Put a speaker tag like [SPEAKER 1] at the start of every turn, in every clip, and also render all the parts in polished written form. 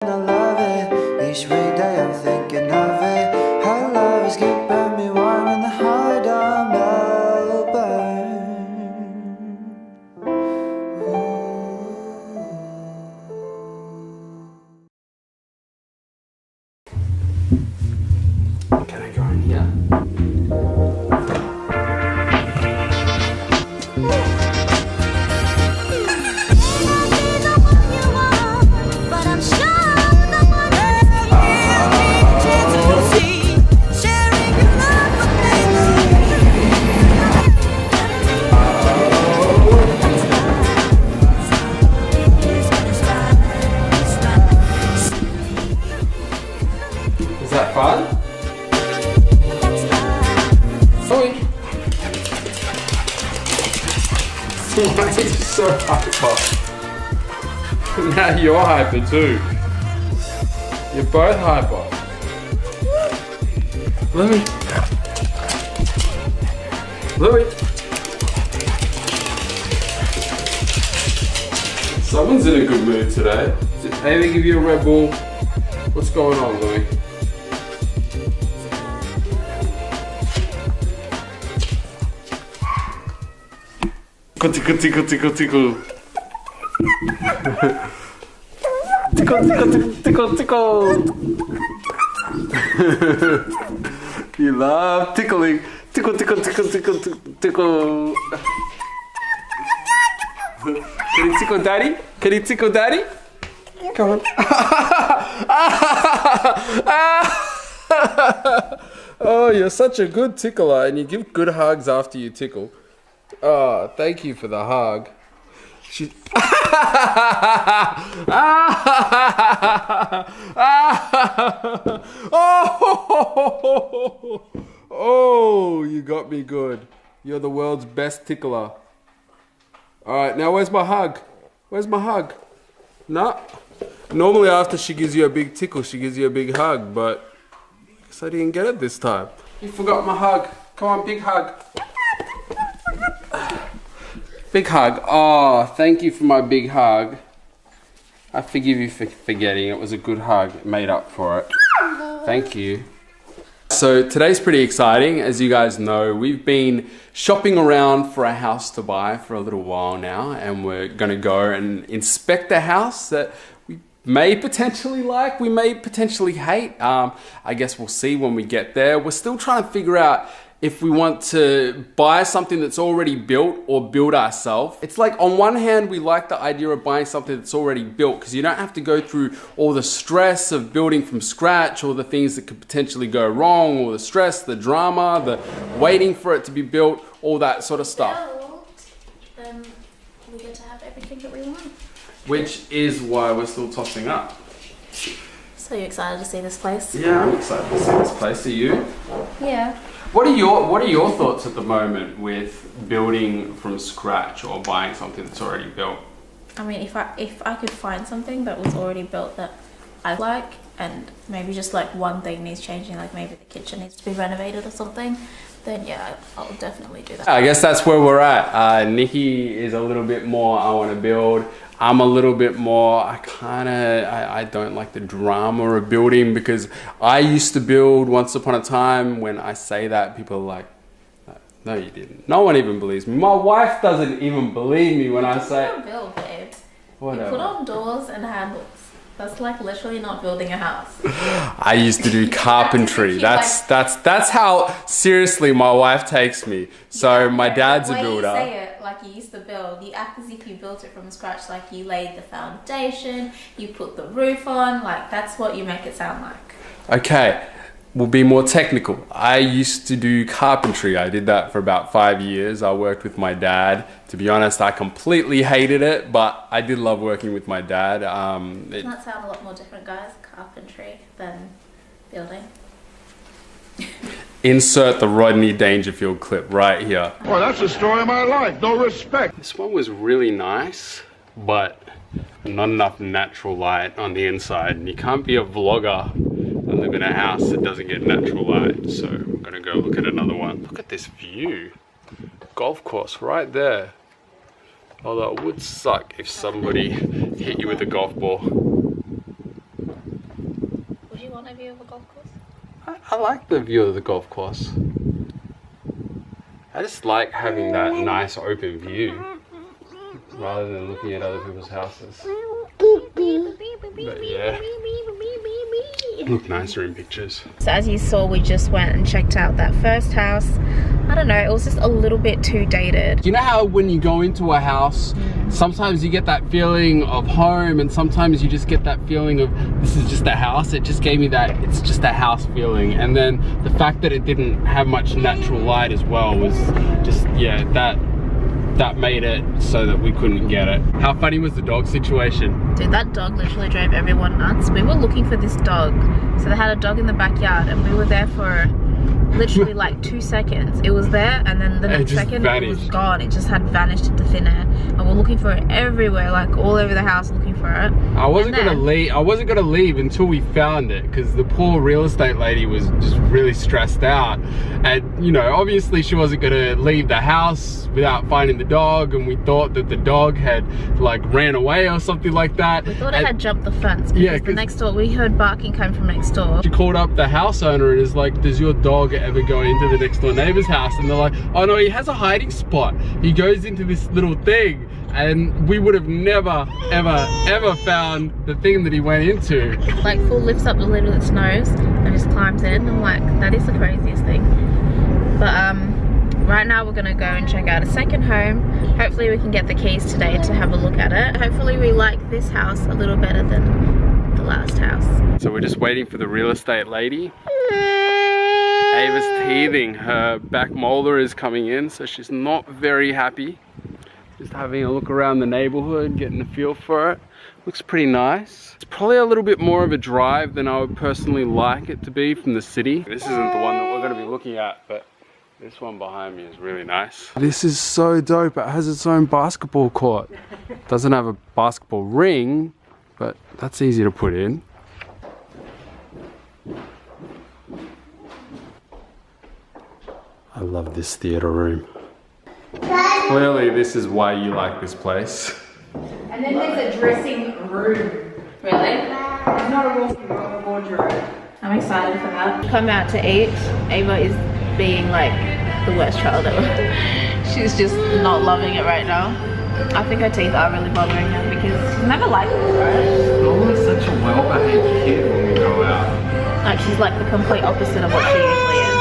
[SPEAKER 1] I love it. Each weekday I'm thinking of it. How love is keeping me warm in the heart of Melbourne.
[SPEAKER 2] Can I go in here? Is that fun? Oi! Why are you so hyper? Now you're hyper too. You're both hyper. Louie. Louie. Someone's in a good mood today. Did Ava give you a Red Bull? What's going on, Louie? Tickle, tickle, tickle, tickle. Tickle, tickle, tickle, tickle, tickle. You love tickling. Tickle, tickle, tickle, tickle, tickle. Can you tickle daddy? Can you tickle daddy? Come on. Oh, you're such a good tickler and you give good hugs after you tickle. Oh, thank you for the hug. She... Oh, you got me good. You're the world's best tickler. Alright, now where's my hug? Where's my hug? No. Normally after she gives you a big tickle, she gives you a big hug, but I guess I didn't get it this time. You forgot my hug. Come on, big hug. Big hug. Oh, thank you for my big hug. I forgive you for forgetting. It was a good hug. It made up for it. Thank you. So today's pretty exciting. As you guys know, we've been shopping around for a house to buy for a little while now, and we're gonna go and inspect a house that we may potentially like, we may potentially hate. I guess we'll see when we get there. We're still trying to figure out if we want to buy something that's already built or build ourselves. It's like on one hand, we like the idea of buying something that's already built because you don't have to go through all the stress of building from scratch, or the things that could potentially go wrong, or the stress, the drama, the waiting for it to be built, all that sort of stuff.
[SPEAKER 3] Then we get to have everything that we want.
[SPEAKER 2] Which is why we're still tossing up.
[SPEAKER 3] So you excited to see this place?
[SPEAKER 2] Yeah, I'm excited to see this place. Are you?
[SPEAKER 3] Yeah.
[SPEAKER 2] What are your thoughts at the moment with building from scratch or buying something that's already built?
[SPEAKER 3] I mean, if I could find something that was already built that I like, and maybe just like one thing needs changing, like maybe the kitchen needs to be renovated or something, then yeah, I'll definitely do that.
[SPEAKER 2] I guess that's where we're at. Nikki is a little bit more, I want to build. I'm a little bit more, I don't like the drama of building, because I used to build once upon a time. When I say that, people are like, no you didn't. No one even believes me. My wife doesn't even believe me when I say...
[SPEAKER 3] You don't build, babe.
[SPEAKER 2] Whatever.
[SPEAKER 3] You put on doors and handles. That's like literally not building a house.
[SPEAKER 2] I used to do carpentry. That's how seriously my wife takes me. So my dad's a builder.
[SPEAKER 3] The way you say it, like you used to build, you act as if you built it from scratch, like you laid the foundation, you put the roof on, like that's what you make it sound like.
[SPEAKER 2] Okay, we'll be more technical. I used to do carpentry. I did that for about 5 years. I worked with my dad. To be honest, I completely hated it, but I did love working with my dad.
[SPEAKER 3] Doesn't that sound a lot more different, guys? Carpentry than building.
[SPEAKER 2] Insert the Rodney Dangerfield clip right here.
[SPEAKER 4] Well, that's the story of my life. No respect.
[SPEAKER 2] This one was really nice, but not enough natural light on the inside. And you can't be a vlogger and live in a house that doesn't get natural light. So I'm gonna go look at another one. Look at this view. Golf course right there. Although it would suck if somebody hit you with a golf ball.
[SPEAKER 3] you want a view of a golf course?
[SPEAKER 2] I like the view of the golf course. I just like having that nice open view rather than looking at other people's houses. But yeah, look nicer in pictures.
[SPEAKER 3] So as you saw, we just went and checked out that first house. I don't know, it was just a little bit too dated.
[SPEAKER 2] You know how when you go into a house, sometimes you get that feeling of home and sometimes you just get that feeling of this is just a house. It just gave me that it's just a house feeling. And then the fact that it didn't have much natural light as well was just, yeah, that made it so that we couldn't get it. How funny was the dog situation?
[SPEAKER 3] Dude, that dog literally drove everyone nuts. We were looking for this dog. So they had a dog in the backyard and we were there for literally like 2 seconds. It was there and then the next second it was gone. It just had vanished into thin air. And we're looking for it everywhere, like all over the house looking for it.
[SPEAKER 2] I wasn't gonna leave until we found it because the poor real estate lady was just really stressed out. And you know, obviously she wasn't gonna leave the house without finding the dog, and we thought that the dog had like ran away or something like that.
[SPEAKER 3] We thought it had jumped the fence because the next door, we heard barking coming from next door.
[SPEAKER 2] She called up the house owner and is like, does your dog ever go into the next door neighbor's house? And they're like, oh no, he has a hiding spot. He goes into this little thing. And we would have never, ever found the thing that he went into.
[SPEAKER 3] Like full lifts up the lid with its nose and just climbs in. I'm like, that is the craziest thing. But right now we're gonna go and check out a second home. Hopefully we can get the keys today to have a look at it. Hopefully we like this house a little better than the last house.
[SPEAKER 2] So we're just waiting for the real estate lady. Ava's teething. Her back molar is coming in, so she's not very happy. Just having a look around the neighborhood, getting a feel for it. Looks pretty nice. It's probably a little bit more of a drive than I would personally like it to be from the city. This isn't the one that we're going to be looking at, but this one behind me is really nice. This is so dope. It has its own basketball court. Doesn't have a basketball ring, but that's easy to put in. I love this theater room. Clearly this is why you like this place.
[SPEAKER 3] And then there's a dressing room. Really? There's not a wardrobe. I'm excited for that. Come out to eat. Ava is being like the worst child ever. She's just not loving it right now. I think her teeth are really bothering her because she's never liked it, right?
[SPEAKER 2] Always such a well-behaved kid when we go out.
[SPEAKER 3] Like she's like the complete opposite of what she usually is.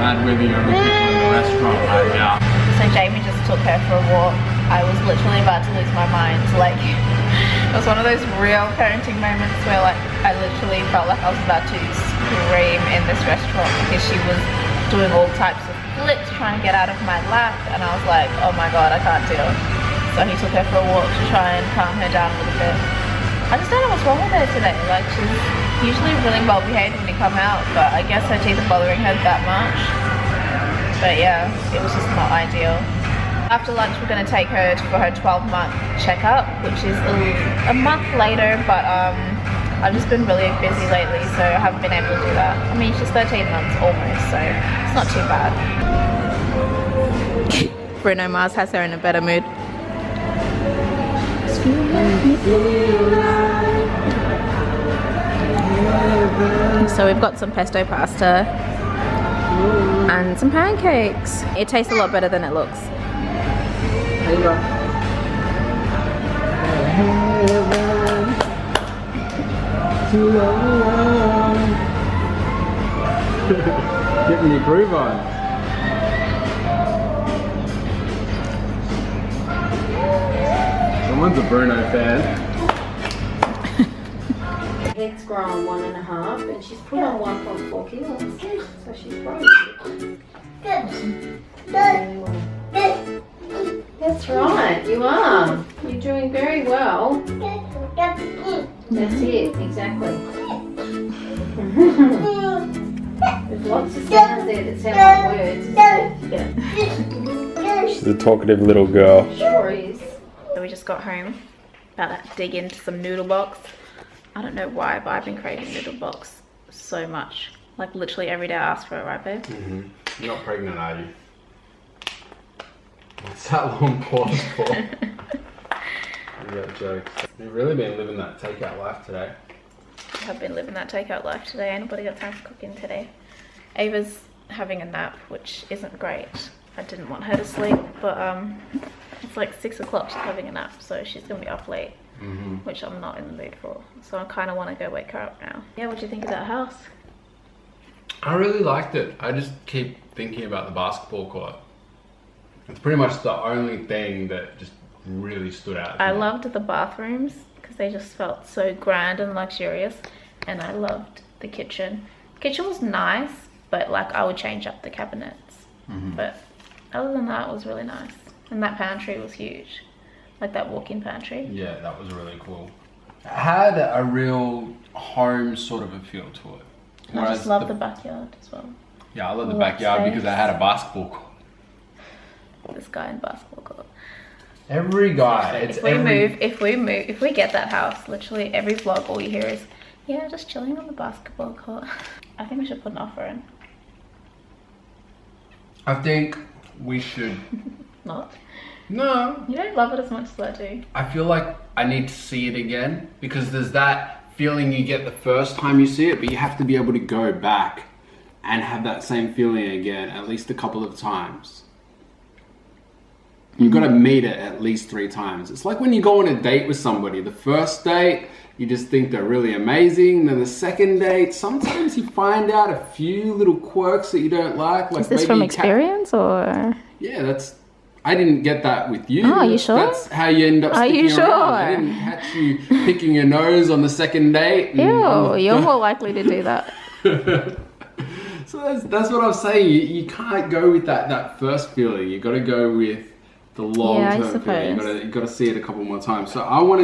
[SPEAKER 2] Glad we're the only people in the restaurant right now.
[SPEAKER 3] So Jamie just took her for a walk. I was literally about to lose my mind. Like, it was one of those real parenting moments where like I literally felt like I was about to scream in this restaurant because she was doing all types of flips trying to get out of my lap, and I was like, oh my god, I can't deal. So he took her for a walk to try and calm her down a little bit. I just don't know what's wrong with her today. Like, she's usually really well behaved when we come out, but I guess her teeth are bothering her that much. But yeah, it was just not ideal. After lunch we're going to take her for her 12-month checkup, which is a month later, but I've just been really busy lately, so I haven't been able to do that. I mean, she's 13 months almost, so it's not too bad. Bruno Mars has her in a better mood. So we've got some pesto pasta and some pancakes. It tastes a lot better than it looks.
[SPEAKER 2] Getting your groove on. Someone's a Bruno fan.
[SPEAKER 3] Head's grown 1.5 and she's put on 1.4 kilos. So she's probably That's right, you are. You're doing very well. That's it, exactly. There's lots of sounds there that sound like words. Yeah.
[SPEAKER 2] She's a talkative little girl.
[SPEAKER 3] Sure is. So we just got home. About to dig into some noodle box. I don't know why, but I've been craving noodle box so much. Like literally every day I ask for it, right babe?
[SPEAKER 2] Mm-hmm. You're not pregnant, are you? What's that long pause for? Yeah, jokes. We've really been living that takeout life today.
[SPEAKER 3] I have been living that takeout life today. Ain't nobody got time for cooking today. Ava's having a nap, which isn't great. I didn't want her to sleep, but it's like 6 o'clock. She's having a nap, so she's gonna be up late, which I'm not in the mood for. So I kind of want to go wake her up now. Yeah, what do you think of that house?
[SPEAKER 2] I really liked it. I just keep thinking about the basketball court. It's pretty much the only thing that just really stood out.
[SPEAKER 3] I loved the bathrooms because they just felt so grand and luxurious, and I loved the kitchen. The kitchen was nice, but like I would change up the cabinets. But other than that, it was really nice. And that pantry was huge, like that walk-in pantry.
[SPEAKER 2] Yeah, that was really cool. It had a real home sort of a feel to it.
[SPEAKER 3] I just love the backyard as well.
[SPEAKER 2] Yeah, I love the
[SPEAKER 3] All
[SPEAKER 2] backyard
[SPEAKER 3] that
[SPEAKER 2] because
[SPEAKER 3] space.
[SPEAKER 2] I had a basketball court.
[SPEAKER 3] This guy in basketball court.
[SPEAKER 2] Every guy.
[SPEAKER 3] If we get that house, literally every vlog, all you hear is, yeah, just chilling on the basketball court. I think we should put an offer in.
[SPEAKER 2] I think we should.
[SPEAKER 3] Not.
[SPEAKER 2] No.
[SPEAKER 3] You don't love it as much as I do.
[SPEAKER 2] I feel like I need to see it again because there's that feeling you get the first time you see it, but you have to be able to go back and have that same feeling again at least a couple of times. You've got to meet it at least 3 times. It's like when you go on a date with somebody. The first date, you just think they're really amazing. Then the second date, sometimes you find out a few little quirks that you don't like.
[SPEAKER 3] Is this from experience or?
[SPEAKER 2] Yeah, I didn't get that with you.
[SPEAKER 3] Oh, are you sure?
[SPEAKER 2] That's how you end up sticking around. I didn't catch you picking your nose on the second date.
[SPEAKER 3] Ew, you're more likely to do that.
[SPEAKER 2] So that's what I was saying. You can't go with that first feeling. You got to go with the long-term feeling. You got to see it a couple more times. So I want to